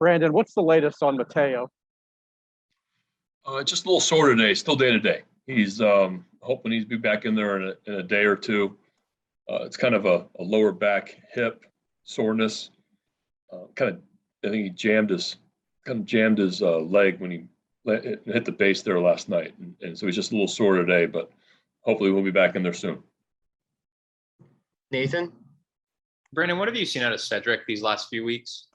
Brandon, what's the latest on Mateo? Just a little sore today, still day to day. He's hoping he's be back in there in a day or two. It's kind of a lower back hip soreness. I think he jammed his leg when he hit the base there last night, and so he's just a little sore today. But hopefully we'll be back in there soon. Nathan? Brandon, what have you seen out of Cedric these last few weeks?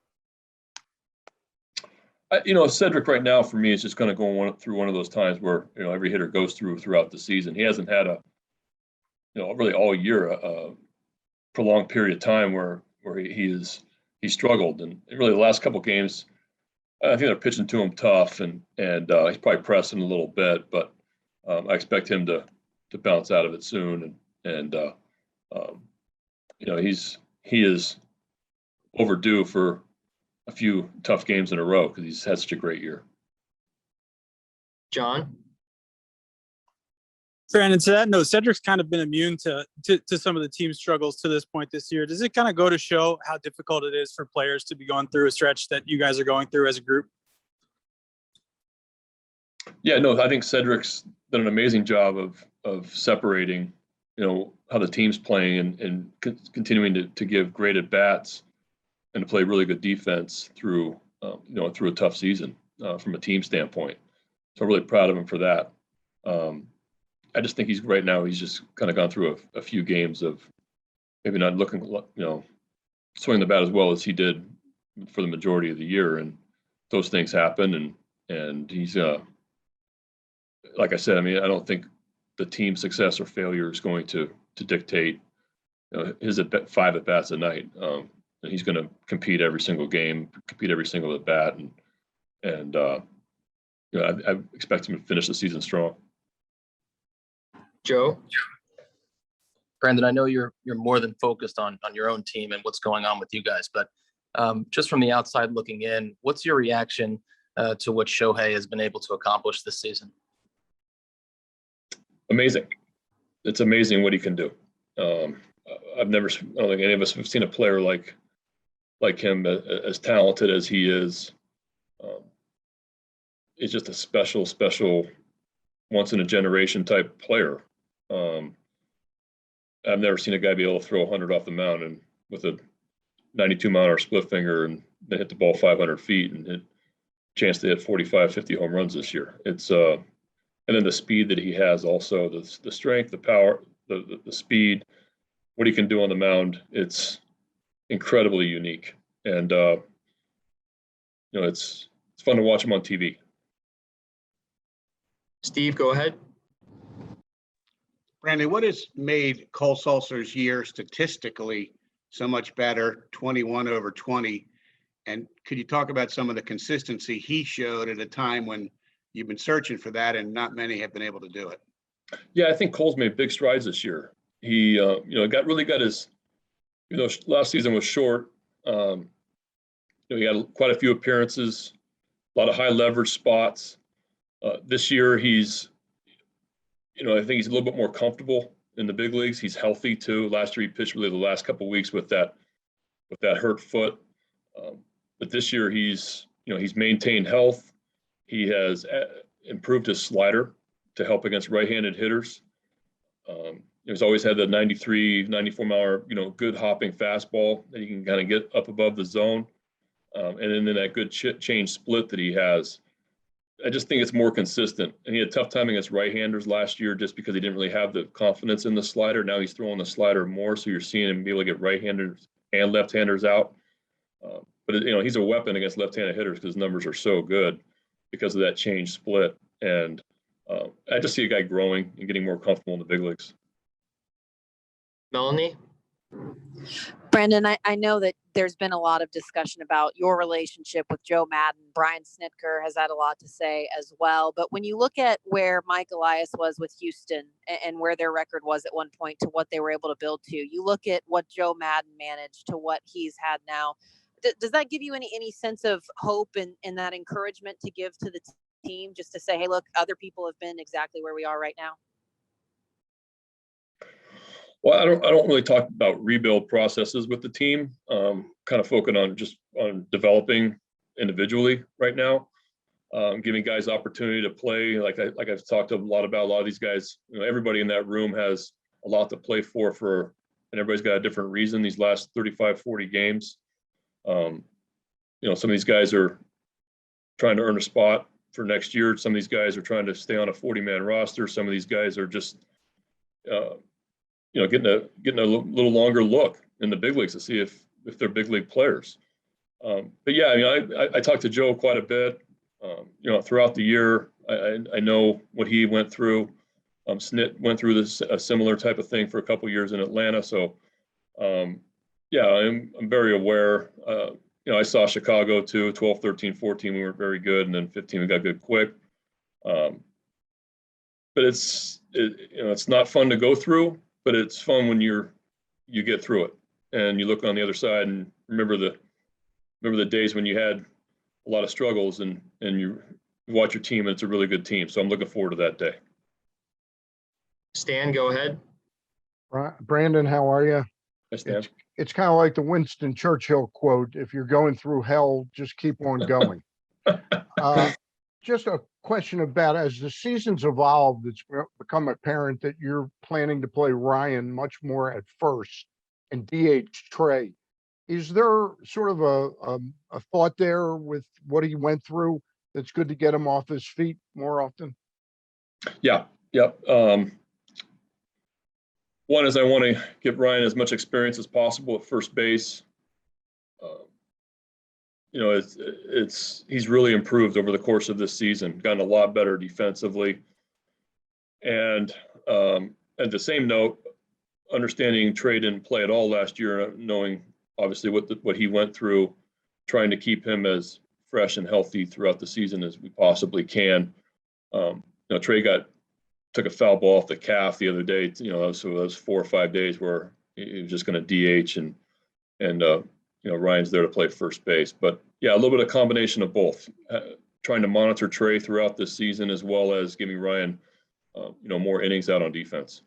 Cedric right now for me is just kind of going through one of those times where every hitter goes throughout the season. He hasn't had really all year a prolonged period of time where he struggled, and really the last couple of games I think they're pitching to him tough, and he's probably pressing a little bit, but I expect him to bounce out of it soon, and he is overdue for a few tough games in a row because he's had such a great year. John? Brandon, to that note, Cedric's kind of been immune to some of the team struggles to this point this year. Does it kind of go to show how difficult it is for players to be going through a stretch that you guys are going through as a group? Yeah, no, I think Cedric's done an amazing job of separating, how the team's playing and continuing to give great at bats and to play really good defense through a tough season from a team standpoint. So I'm really proud of him for that. I just think he's just kind of gone through a few games of maybe not looking, swinging the bat as well as he did for the majority of the year. And those things happen. And he's, like I said, I don't think the team's success or failure is going to dictate his 5 at bats a night. And he's going to compete every single game, compete every single at bat. And I expect him to finish the season strong. Joe? Brandon, I know you're more than focused on your own team and what's going on with you guys, but just from the outside looking in, what's your reaction to what Shohei has been able to accomplish this season? Amazing. It's amazing what he can do. I don't think any of us have seen a player like him, as talented as he is. He's just a special, once in a generation type player. I've never seen a guy be able to throw 100 off the mound and with a 92-mile-an-hour split finger and then hit the ball 500 feet and hit chance to hit 45, 50 home runs this year. It's and then the speed that he has, also the strength, the power, the speed, what he can do on the mound. It's incredibly unique, and it's fun to watch him on TV. Steve, go ahead. Brandon, what has made Cole Sulser's year statistically so much better, 21 over 20? And could you talk about some of the consistency he showed at a time when you've been searching for that and not many have been able to do it? Yeah, I think Cole's made big strides this year. He, got his, last season was short. He had quite a few appearances, a lot of high leverage spots. This year, he's, I think he's a little bit more comfortable in the big leagues. He's healthy too. Last year, he pitched really the last couple of weeks with that hurt foot. But this year, he's maintained health. He has improved his slider to help against right-handed hitters. He's always had the 93, 94-mile, good hopping fastball that he can kind of get up above the zone. And then that good change split that he has. I just think it's more consistent. And he had a tough time against right-handers last year just because he didn't really have the confidence in the slider. Now he's throwing the slider more, so you're seeing him be able to get right-handers and left-handers out. But he's a weapon against left-handed hitters because his numbers are so good because of that change split. And I just see a guy growing and getting more comfortable in the big leagues. Melanie? Brandon, I know that there's been a lot of discussion about your relationship with Joe Madden. Brian Snitker has had a lot to say as well. But when you look at where Mike Elias was with Houston and where their record was at one point to what they were able to build to, you look at what Joe Madden managed to what he's had now. Does that give you any sense of hope and that encouragement to give to the team, just to say, hey, look, other people have been exactly where we are right now? Well, I don't really talk about rebuild processes with the team. Kind of focus on developing individually right now, giving guys opportunity to play. Like I've talked a lot about, a lot of these guys, everybody in that room has a lot to play for, and everybody's got a different reason these last 35, 40 games. Some of these guys are trying to earn a spot for next year. Some of these guys are trying to stay on a 40-man roster. Some of these guys are just, getting a little longer look in the big leagues to see if they're big league players. But yeah, I talked to Joe quite a bit, throughout the year. I know what he went through. Snit went through a similar type of thing for a couple years in Atlanta. So, yeah, I'm very aware. I saw Chicago too, 12, 13, 14, we weren't very good. And then 15, we got good quick. But it's not fun to go through, but it's fun when you get through it and you look on the other side and remember the days when you had a lot of struggles and you watch your team and it's a really good team. So I'm looking forward to that day. Stan, go ahead. Brandon, how are you? Yes, Dan. It's kind of like the Winston Churchill quote, if you're going through hell, just keep on going. Just a question about, as the season's evolved, it's become apparent that you're planning to play Ryan much more at first and DH Trey. Is there sort of a thought there with what he went through that's good to get him off his feet more often? Yeah. Yep. One is I want to give Ryan as much experience as possible at first base. He's really improved over the course of this season, gotten a lot better defensively. And at the same note, understanding Trey didn't play at all last year, knowing obviously what he went through, trying to keep him as fresh and healthy throughout the season as we possibly can. Trey took a foul ball off the calf the other day. So those 4 or 5 days where he was just going to DH and Ryan's there to play first base. But yeah, a little bit of combination of both, trying to monitor Trey throughout this season as well as giving Ryan, more innings out on defense.